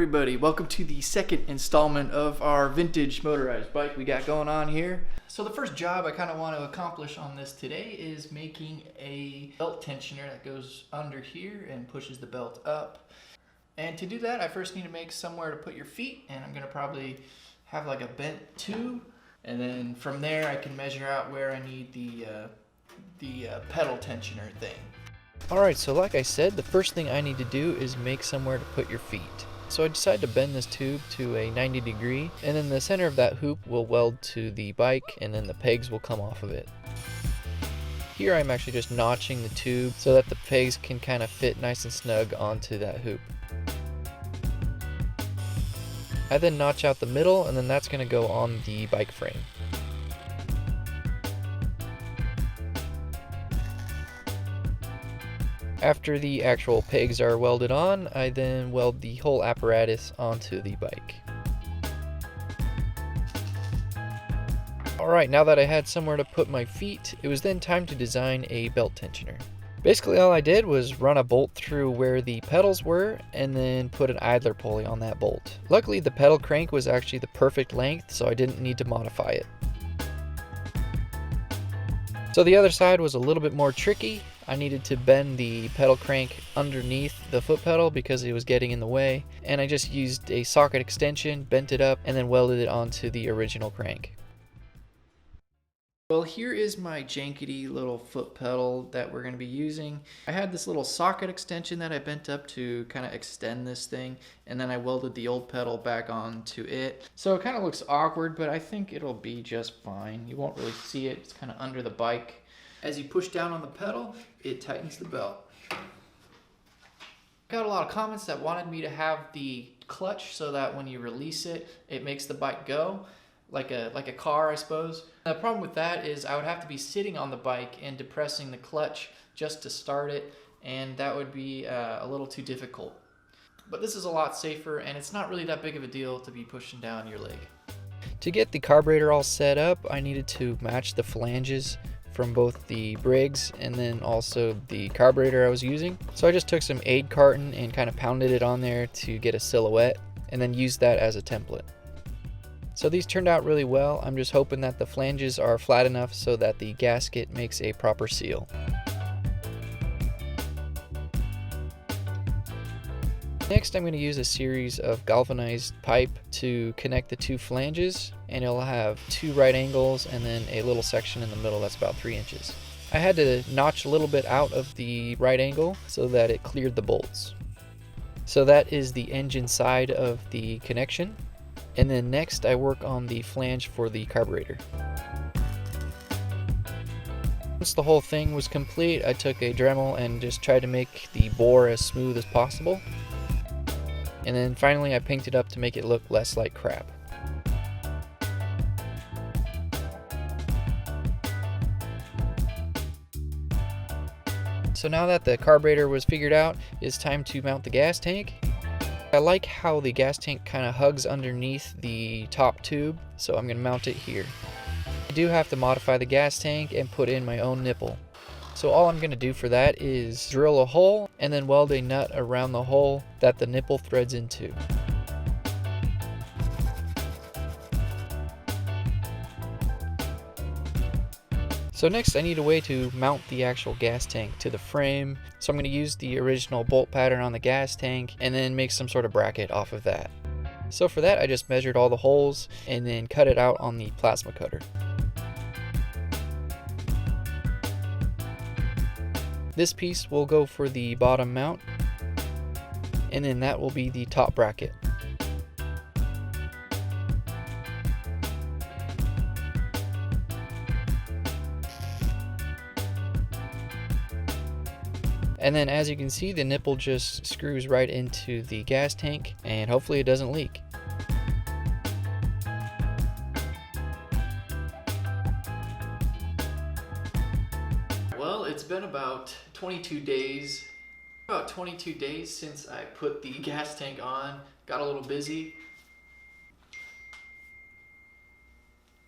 everybody? Welcome to the second installment of our vintage motorized bike we got going on here. So the first job I kind of want to accomplish on this today is making a belt tensioner that goes under here and pushes the belt up. And to do that, I first need to make somewhere to put your feet, and I'm going to probably have like a bent tube, and then from there I can measure out where I need the pedal tensioner thing. Alright, so like I said, the first thing I need to do is make somewhere to put your feet. So I decided to bend this tube to a 90 degree, and then the center of that hoop will weld to the bike, and then the pegs will come off of it. Here I'm actually just notching the tube so that the pegs can kind of fit nice and snug onto that hoop. I then notch out the middle, and then that's going to go on the bike frame. After the actual pegs are welded on, I then weld the whole apparatus onto the bike. Alright, now that I had somewhere to put my feet, it was then time to design a belt tensioner. Basically all I did was run a bolt through where the pedals were and then put an idler pulley on that bolt. Luckily the pedal crank was actually the perfect length, so I didn't need to modify it. So the other side was a little bit more tricky. I needed to bend the pedal crank underneath the foot pedal because it was getting in the way, and I just used a socket extension, bent it up, and then welded it onto the original crank. Well, here is my jankety little foot pedal that we're going to be using. I had this little socket extension that I bent up to kind of extend this thing, and then I welded the old pedal back onto it. So it kind of looks awkward, but I think it'll be just fine. You won't really see it. It's kind of under the bike. As you push down on the pedal, it tightens the belt. I got a lot of comments that wanted me to have the clutch so that when you release it, it makes the bike go. Like a car, I suppose. The problem with that is I would have to be sitting on the bike and depressing the clutch just to start it, and that would be a little too difficult. But this is a lot safer, and it's not really that big of a deal to be pushing down your leg. To get the carburetor all set up, I needed to match the flanges from both the Briggs and then also the carburetor I was using. So I just took some aid carton and kind of pounded it on there to get a silhouette, and then used that as a template. So these turned out really well. I'm just hoping that the flanges are flat enough so that the gasket makes a proper seal. Next, I'm going to use a series of galvanized pipe to connect the two flanges, and it'll have two right angles and then a little section in the middle that's about 3 inches. I had to notch a little bit out of the right angle so that it cleared the bolts. So that is the engine side of the connection. And then next I work on the flange for the carburetor. Once the whole thing was complete, I took a Dremel and just tried to make the bore as smooth as possible. And then finally I pinked it up to make it look less like crap. So now that the carburetor was figured out, it's time to mount the gas tank. I like how the gas tank kind of hugs underneath the top tube, so I'm going to mount it here. I do have to modify the gas tank and put in my own nipple. So all I'm going to do for that is drill a hole and then weld a nut around the hole that the nipple threads into. So next I need a way to mount the actual gas tank to the frame. So I'm going to use the original bolt pattern on the gas tank and then make some sort of bracket off of that. So for that I just measured all the holes and then cut it out on the plasma cutter. This piece will go for the bottom mount, and then that will be the top bracket. And then as you can see, the nipple just screws right into the gas tank, and hopefully it doesn't leak. Well, it's been about 22 days. About 22 days since I put the gas tank on. Got a little busy.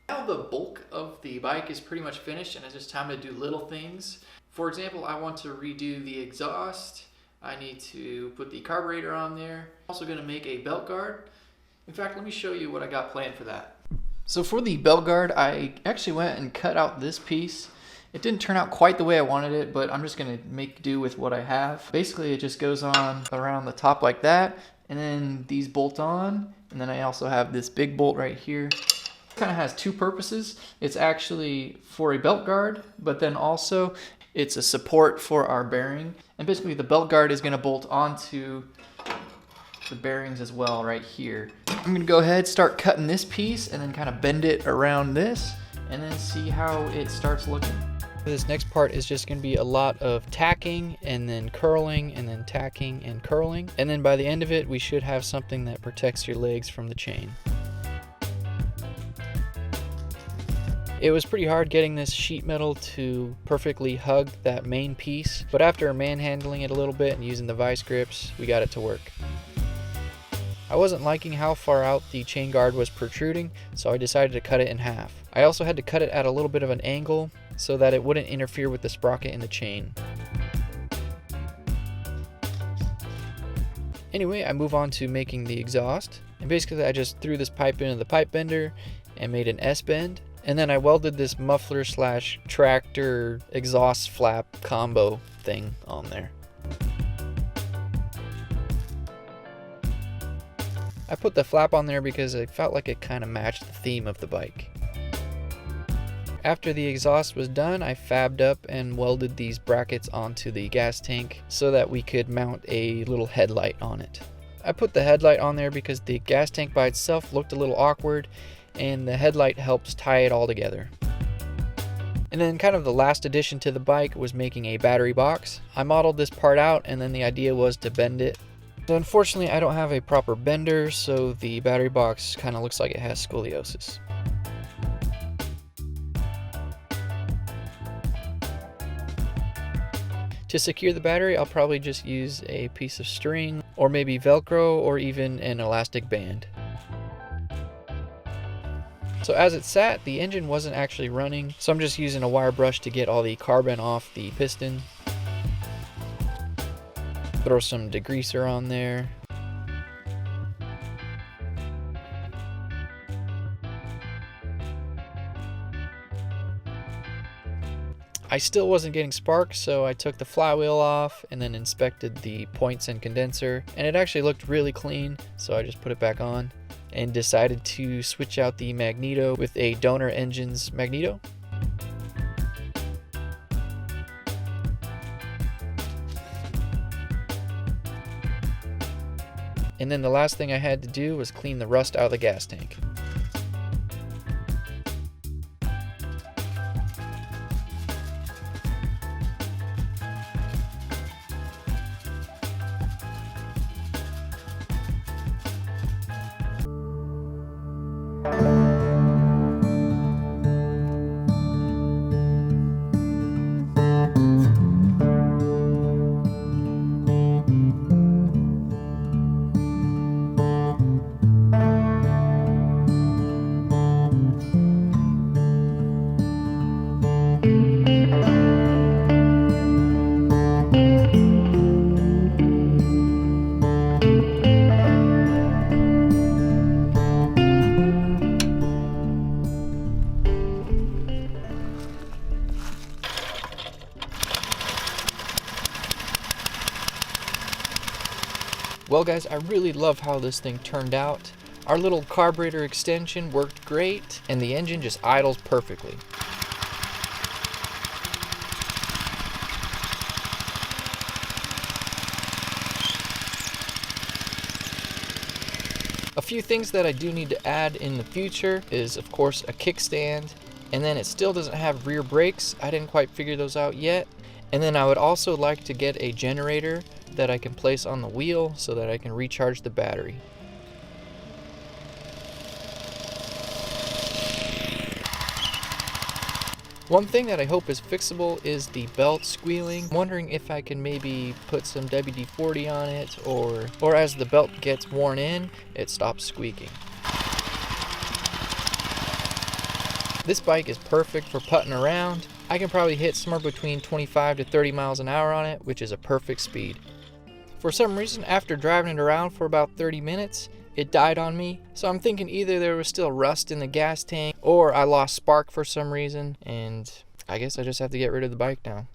Now the bulk of the bike is pretty much finished, and it's just time to do little things. For example, I want to redo the exhaust. I need to put the carburetor on there. Also gonna make a belt guard. In fact, let me show you what I got planned for that. So for the belt guard, I actually went and cut out this piece. It didn't turn out quite the way I wanted it, but I'm just gonna make do with what I have. Basically, it just goes on around the top like that, and then these bolt on, and then I also have this big bolt right here. It kind of has two purposes. It's actually for a belt guard, but then also it's a support for our bearing. And basically the belt guard is gonna bolt onto the bearings as well right here. I'm gonna go ahead, start cutting this piece, and then kind of bend it around this, and then see how it starts looking. This next part is just going to be a lot of tacking and then curling and then tacking and curling. And then by the end of it, we should have something that protects your legs from the chain. It was pretty hard getting this sheet metal to perfectly hug that main piece, but after manhandling it a little bit and using the vice grips, we got it to work. I wasn't liking how far out the chain guard was protruding, so I decided to cut it in half. I also had to cut it at a little bit of an angle so that it wouldn't interfere with the sprocket in the chain. Anyway, I move on to making the exhaust, and basically I just threw this pipe into the pipe bender and made an S-bend, and then I welded this muffler slash tractor exhaust flap combo thing on there. I put the flap on there because I felt like it kind of matched the theme of the bike. After the exhaust was done, I fabbed up and welded these brackets onto the gas tank so that we could mount a little headlight on it. I put the headlight on there because the gas tank by itself looked a little awkward, and the headlight helps tie it all together. And then kind of the last addition to the bike was making a battery box. I modeled this part out, and then the idea was to bend it. So unfortunately, I don't have a proper bender, so the battery box kind of looks like it has scoliosis. To secure the battery, I'll probably just use a piece of string, or maybe Velcro, or even an elastic band. So as it sat, the engine wasn't actually running, so I'm just using a wire brush to get all the carbon off the piston. Throw some degreaser on there. I still wasn't getting sparks, so I took the flywheel off and then inspected the points and condenser, and it actually looked really clean, so I just put it back on and decided to switch out the magneto with a donor engine's magneto. And then the last thing I had to do was clean the rust out of the gas tank. Well guys, I really love how this thing turned out. Our little carburetor extension worked great, and the engine just idles perfectly. A few things that I do need to add in the future is, of course, a kickstand, and then it still doesn't have rear brakes. I didn't quite figure those out yet. And then I would also like to get a generator that I can place on the wheel so that I can recharge the battery. One thing that I hope is fixable is the belt squealing. I'm wondering if I can maybe put some WD-40 on it, or as the belt gets worn in, it stops squeaking. This bike is perfect for putting around. I can probably hit somewhere between 25 to 30 miles an hour on it, which is a perfect speed. For some reason, after driving it around for about 30 minutes, it died on me. So I'm thinking either there was still rust in the gas tank or I lost spark for some reason, and I guess I just have to get rid of the bike now.